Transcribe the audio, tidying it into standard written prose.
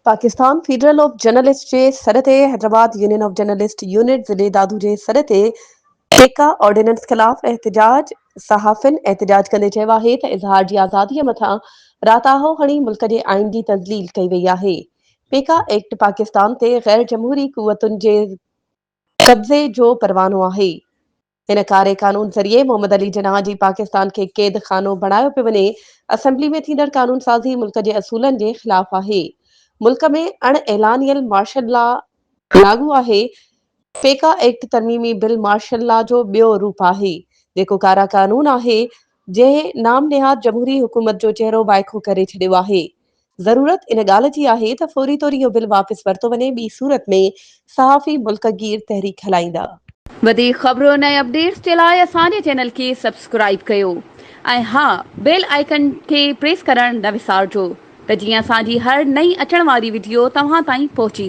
Pakistan federal of journalist जे सर ते Hyderabad union of journalist unit ज़िले दादू जे सर ते ठेका ऑर्डिनेंस ख़िलाफ़ एहतजाज सहाफ़िन एहतजाज कंदे चयो आहे त इज़हार जी आज़ादीअ मथां राताहो हणी मुल्क जे आइन जी तज़लील कई वई आहे। पेका एक्ट पाकिस्तान ते गैर जमहूरी कुवतुनि जे कब्ज़े जो परवानो आहे। इन कारे कानून ज़रिए मोहम्मद अली जिनाह जी पाकिस्तान खे क़ैद खानो बणायो पियो वञे। असेंबली में थींदड़ कानून साज़ी मुल्क जे असूलनि जे ख़िलाफ़ आहे। मुल्क में अण ऐलानियल मार्शल लॉ लागू आहे। पेका एक्ट तरमीमी बिल मार्शल लॉ जो ॿियो रूप आहे, जेको कारा कानून आहे, जंहिं नाम निहाद जमहूरी हुकूमत जो चहिरो वाइखो करे छॾियो आहे। ज़रूरत इन ॻाल्हि जी आहे त फौरी तौर इहो बिल वापसि वरितो वञे, ॿी सूरत में सहाफ़ी मुल्कगीर तहरीक हलाईंदा। वधीक ख़बरुनि ऐं अपडेट्स जे लाइ असांजे चैनल खे सब्सक्राइब कयो ऐं हा, बेल आइकन खे प्रेस करणु न विसारिजो त जीअं असांजी हर नई अचण वारी वीडियो तव्हां ताईं पहुची